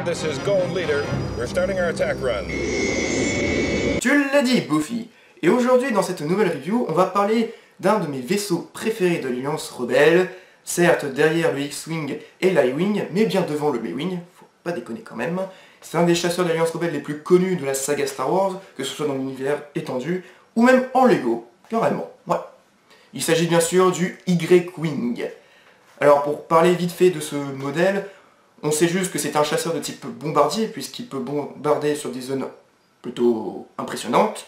This is Gold Leader. We're starting our attack run. Tu l'as dit, Buffy. Et aujourd'hui, dans cette nouvelle review, on va parler d'un de mes vaisseaux préférés de l'Alliance Rebelle, certes derrière le X-Wing et l'I-Wing, mais bien devant le B-Wing, faut pas déconner quand même. C'est un des chasseurs de l'Alliance Rebelle les plus connus de la saga Star Wars, que ce soit dans l'univers étendu, ou même en Lego, carrément, ouais. Il s'agit bien sûr du Y-Wing. Alors pour parler vite fait de ce modèle, on sait juste que c'est un chasseur de type bombardier, puisqu'il peut bombarder sur des zones plutôt impressionnantes.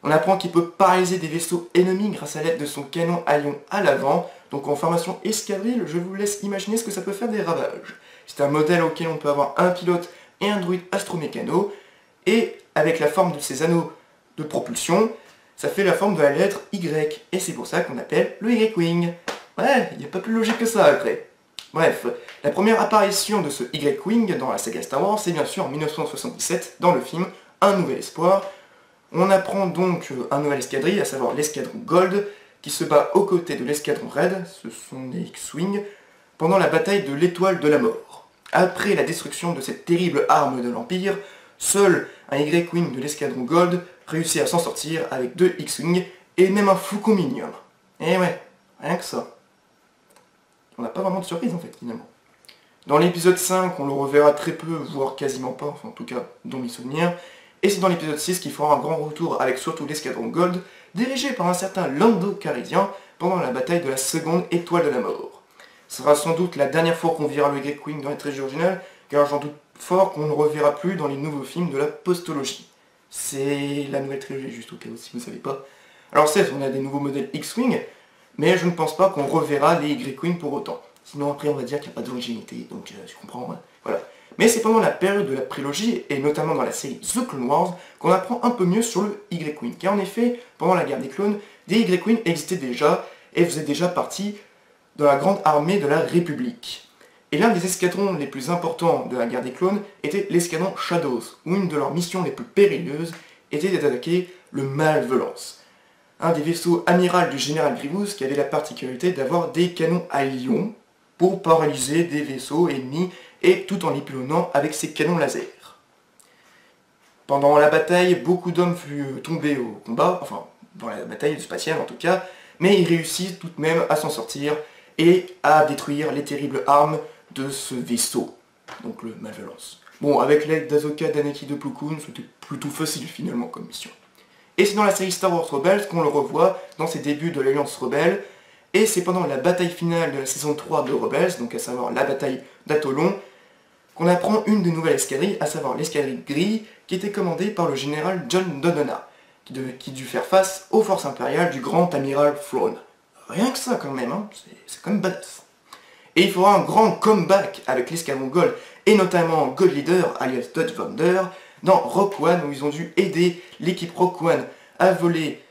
On apprend qu'il peut paralyser des vaisseaux ennemis grâce à l'aide de son canon à ion à l'avant, donc en formation escadrille, je vous laisse imaginer ce que ça peut faire des ravages. C'est un modèle auquel on peut avoir un pilote et un droïde astromécano, et avec la forme de ses anneaux de propulsion, ça fait la forme de la lettre Y, et c'est pour ça qu'on appelle le Y-Wing. Ouais, il n'y a pas plus logique que ça après. Bref, la première apparition de ce Y-Wing dans la saga Star Wars, c'est bien sûr en 1977, dans le film Un Nouvel Espoir. On apprend donc un nouvel escadrille, à savoir l'escadron Gold, qui se bat aux côtés de l'escadron Red, ce sont des X-Wing, pendant la bataille de l'Étoile de la Mort. Après la destruction de cette terrible arme de l'Empire, seul un Y-Wing de l'escadron Gold réussit à s'en sortir avec 2 X-Wing et même un Faucon-Millenium. Et ouais, rien que ça. On n'a pas vraiment de surprise en fait, finalement. Dans l'épisode 5, on le reverra très peu, voire quasiment pas, enfin en tout cas dans mes souvenirs. Et c'est dans l'épisode 6 qu'il fera un grand retour avec surtout l'escadron Gold, dirigé par un certain Lando Calrissian pendant la bataille de la seconde Étoile de la Mort. Ce sera sans doute la dernière fois qu'on verra le Y-Wing dans les trilogies originales, car j'en doute fort qu'on ne le reverra plus dans les nouveaux films de la postologie. C'est la nouvelle trilogie, juste au cas où si vous ne savez pas. Alors certes, on a des nouveaux modèles X-Wing, mais je ne pense pas qu'on reverra les Y-Wing pour autant. Sinon après on va dire qu'il n'y a pas d'originalité, donc tu comprends, hein. Voilà. Mais c'est pendant la période de la prélogie, et notamment dans la série The Clone Wars, qu'on apprend un peu mieux sur le Y-Wing. Car en effet, pendant la guerre des clones, des Y-Wing existaient déjà, et faisaient déjà partie de la grande armée de la République. Et l'un des escadrons les plus importants de la guerre des clones était l'escadron Shadows, où une de leurs missions les plus périlleuses était d'attaquer le Malvolance, un des vaisseaux amiral du général Grievous qui avait la particularité d'avoir des canons à ion pour paralyser des vaisseaux ennemis et tout en les pilonnant avec ses canons laser. Pendant la bataille, beaucoup d'hommes furent tombés au combat, enfin dans la bataille spatiale en tout cas, mais ils réussissent tout de même à s'en sortir et à détruire les terribles armes de ce vaisseau, donc le Malvolance. Bon, avec l'aide d'Ahsoka, d'Anakin, de Plo Koon, c'était plutôt facile finalement comme mission. Et c'est dans la série Star Wars Rebels qu'on le revoit dans ses débuts de l'Alliance Rebelle, et c'est pendant la bataille finale de la saison 3 de Rebels, donc à savoir la bataille d'Atolon, qu'on apprend une des nouvelles escadrilles, à savoir l'escadrille Grille, qui était commandée par le général John Dodonna, qui dut faire face aux forces impériales du grand amiral Thrawn. Rien que ça quand même, hein, c'est quand même badass. Et il fera un grand comeback avec l'escadron Gold, et notamment Gold Leader, alias Dodge Vander, dans Rogue One, où ils ont dû aider l'équipe Rogue One à voler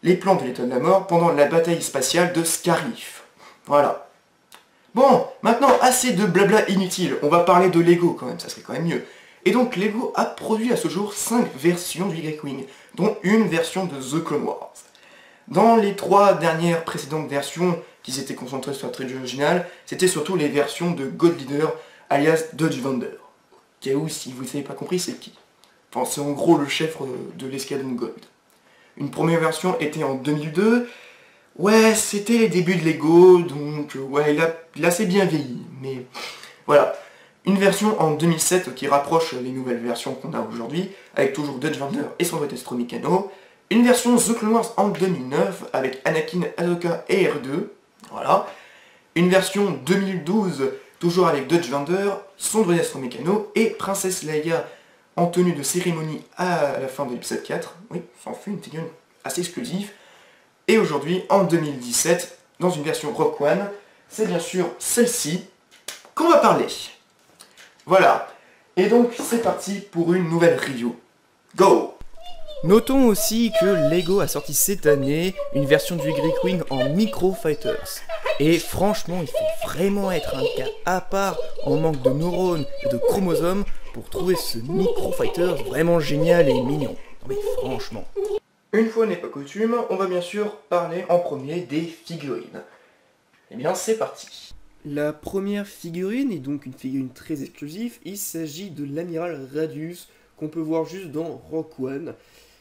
les plans de l'Étoile de la Mort pendant la bataille spatiale de Scarif. Voilà. Bon, maintenant, assez de blabla inutile, on va parler de Lego quand même, ça serait quand même mieux. Et donc Lego a produit à ce jour 5 versions du Y-Wing, dont une version de The Clone Wars. Dans les 3 dernières précédentes versions qui s'étaient concentrées sur la trilogie originale, c'était surtout les versions de Gold Leader, alias Dodge Vander. Au cas où, si vous n'avez pas compris, c'est qui? Enfin, c'est en gros le chef de l'escadron Gold. Une première version était en 2002. Ouais, c'était les débuts de Lego, donc ouais, il a assez bien vieilli, mais voilà. Une version en 2007 qui rapproche les nouvelles versions qu'on a aujourd'hui, avec toujours Dodge Vander et son droïde astromécano. Une version The Clone Wars en 2009, avec Anakin, Ahsoka et R2, voilà. Une version 2012, toujours avec Dodge Vander, son droïde astromécano, et Princesse Leia en tenue de cérémonie à la fin de l'épisode 4. Oui, ça en fait une figurine assez exclusive. Et aujourd'hui, en 2017, dans une version Rogue One, c'est bien sûr celle-ci qu'on va parler. Voilà. Et donc, c'est parti pour une nouvelle review. Go! Notons aussi que Lego a sorti cette année une version du Y-Wing en Micro Fighters. Et franchement, il faut vraiment être un cas à part en manque de neurones et de chromosomes pour trouver ce Micro Fighters vraiment génial et mignon. Mais franchement. Une fois n'est pas coutume, on va bien sûr parler en premier des figurines. Eh bien, c'est parti. La première figurine est donc une figurine très exclusive, il s'agit de l'amiral Radius, qu'on peut voir juste dans Rogue One.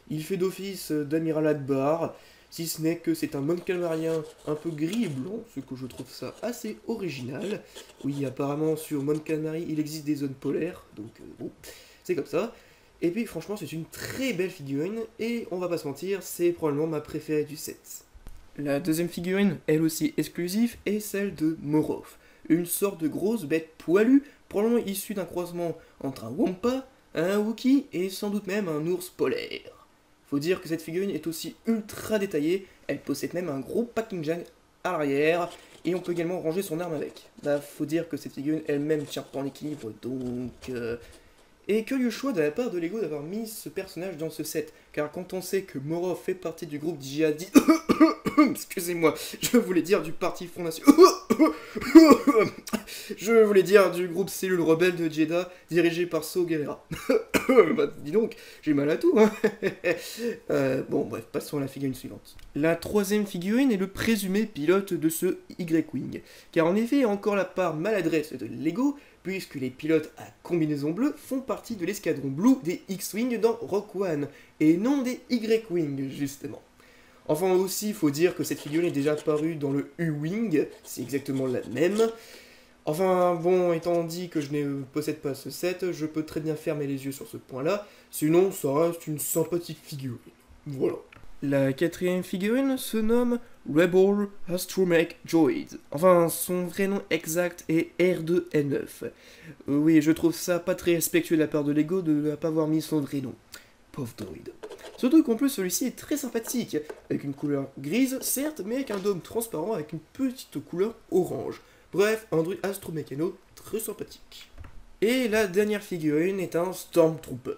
Il fait d'office d'amiral Akbar, si ce n'est que c'est un Mon Calamarian un peu gris et blanc, ce que je trouve ça assez original. Oui, apparemment sur Mon Calamari il existe des zones polaires, donc bon, c'est comme ça. Et puis franchement c'est une très belle figurine, et on va pas se mentir, c'est probablement ma préférée du set. La deuxième figurine, elle aussi exclusive, est celle de Morov, une sorte de grosse bête poilue, probablement issue d'un croisement entre un Wampa, un Wookiee et sans doute même un ours polaire. Faut dire que cette figurine est aussi ultra détaillée, elle possède même un gros packing jack à l'arrière, et on peut également ranger son arme avec. Bah, faut dire que cette figurine elle-même tient pas en équilibre, donc... Et curieux choix de la part de Lego d'avoir mis ce personnage dans ce set, car quand on sait que Morov fait partie du groupe djihadi... Excusez-moi, je voulais dire du parti Front National... Je voulais dire du groupe Cellule Rebelle de Jeddah, dirigé par Saw Gerrera. Bah, dis donc, j'ai mal à tout, hein. Bon, bref, passons à la figurine suivante. La troisième figurine est le présumé pilote de ce Y-Wing, car en effet, encore la part maladresse de Lego, puisque les pilotes à combinaison bleue font partie de l'escadron Blue des X-Wing dans Rogue One, et non des Y-Wing, justement. Enfin aussi, il faut dire que cette figurine est déjà apparue dans le U-Wing, c'est exactement la même. Enfin bon, étant dit que je ne possède pas ce set, je peux très bien fermer les yeux sur ce point-là, sinon ça reste une sympathique figurine. Voilà. La quatrième figurine se nomme Rebel Astromech Droid. Enfin, son vrai nom exact est R2N9. Oui, je trouve ça pas très respectueux de la part de Lego de ne pas avoir mis son vrai nom. Pauvre droïde. Surtout qu'en plus celui-ci est très sympathique, avec une couleur grise, certes, mais avec un dôme transparent avec une petite couleur orange. Bref, un droïde astromécano très sympathique. Et la dernière figurine est un Stormtrooper.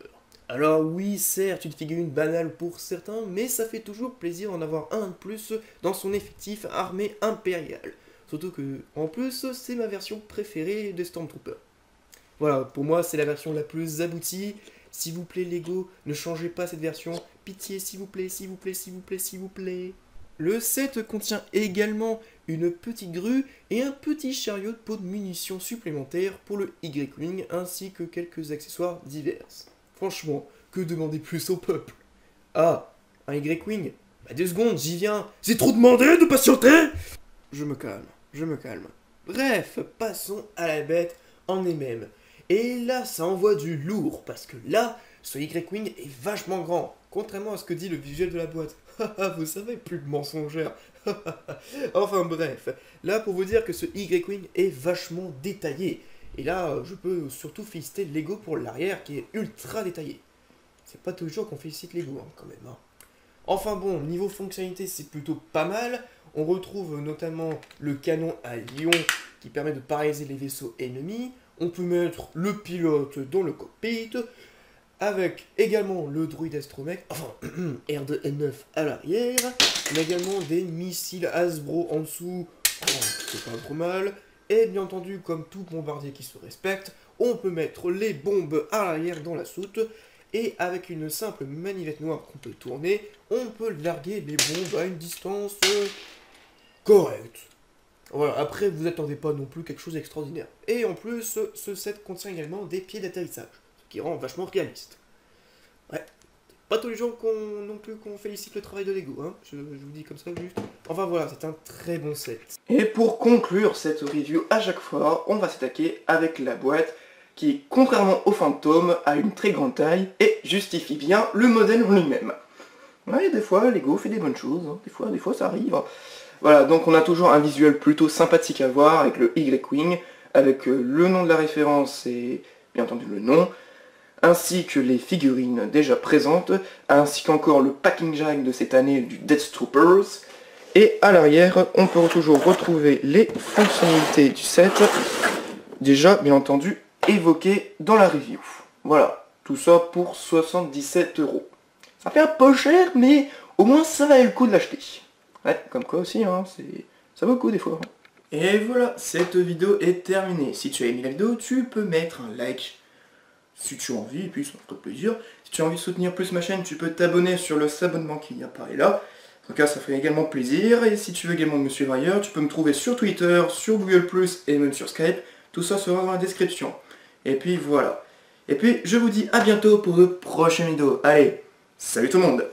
Alors oui, certes, une figurine banale pour certains, mais ça fait toujours plaisir d'en avoir un de plus dans son effectif armée impériale. Surtout que, en plus, c'est ma version préférée des Stormtroopers. Voilà, pour moi, c'est la version la plus aboutie. S'il vous plaît, Lego, ne changez pas cette version. Pitié, s'il vous plaît, s'il vous plaît, s'il vous plaît, s'il vous plaît. Le set contient également une petite grue et un petit chariot de pot de munitions supplémentaires pour le Y-Wing, ainsi que quelques accessoires divers. Franchement, que demander plus au peuple? Ah, un Y-Wing? Bah 2 secondes, j'y viens. C'est trop demandé de patienter? Je me calme, je me calme. Bref, passons à la bête en elle-même. Et là, ça envoie du lourd, parce que là, ce Y-Wing est vachement grand, contrairement à ce que dit le visuel de la boîte. Vous savez, plus de mensongère. Enfin bref, là pour vous dire que ce Y-Wing est vachement détaillé. Et là, je peux surtout féliciter Lego pour l'arrière qui est ultra détaillé. C'est pas tous les jours qu'on félicite Lego, hein, quand même. Hein. Enfin bon, niveau fonctionnalité, c'est plutôt pas mal. On retrouve notamment le canon à ion qui permet de paralyser les vaisseaux ennemis. On peut mettre le pilote dans le cockpit, avec également le droïde astromech, enfin R2N9 à l'arrière. On a également des missiles Hasbro en dessous, c'est pas trop mal. Et bien entendu, comme tout bombardier qui se respecte, on peut mettre les bombes à l'arrière dans la soute. Et avec une simple manivette noire qu'on peut tourner, on peut larguer les bombes à une distance correcte. Voilà, après vous attendez pas non plus quelque chose d'extraordinaire. Et en plus, ce set contient également des pieds d'atterrissage, ce qui rend vachement réaliste. Ouais, pas tous les jours non plus qu'on félicite le travail de Lego, hein, je vous dis comme ça juste. Enfin voilà, c'est un très bon set. Et pour conclure cette review, à chaque fois, on va s'attaquer avec la boîte, qui, contrairement au fantôme, a une très grande taille et justifie bien le modèle en lui-même. Ouais, des fois, Lego fait des bonnes choses, hein. Des fois ça arrive. Voilà, donc on a toujours un visuel plutôt sympathique à voir avec le Y-Wing, avec le nom de la référence et bien entendu le nom, ainsi que les figurines déjà présentes, ainsi qu'encore le packing jack de cette année du Death Troopers. Et à l'arrière, on peut toujours retrouver les fonctionnalités du set, déjà bien entendu évoquées dans la review. Voilà, tout ça pour 77 €. Ça fait un peu cher, mais au moins ça valait le coup de l'acheter. Ouais, comme quoi aussi, hein, ça vaut le coup des fois. Et voilà, cette vidéo est terminée. Si tu as aimé la vidéo, tu peux mettre un like si tu as envie, et puis ça me ferait plaisir. Si tu as envie de soutenir plus ma chaîne, tu peux t'abonner sur le s'abonnement qui apparaît là. En tout cas, ça ferait également plaisir, et si tu veux également me suivre ailleurs, tu peux me trouver sur Twitter, sur Google+, et même sur Skype, tout ça sera dans la description. Et puis voilà. Et puis, je vous dis à bientôt pour de prochaines vidéos. Allez, salut tout le monde!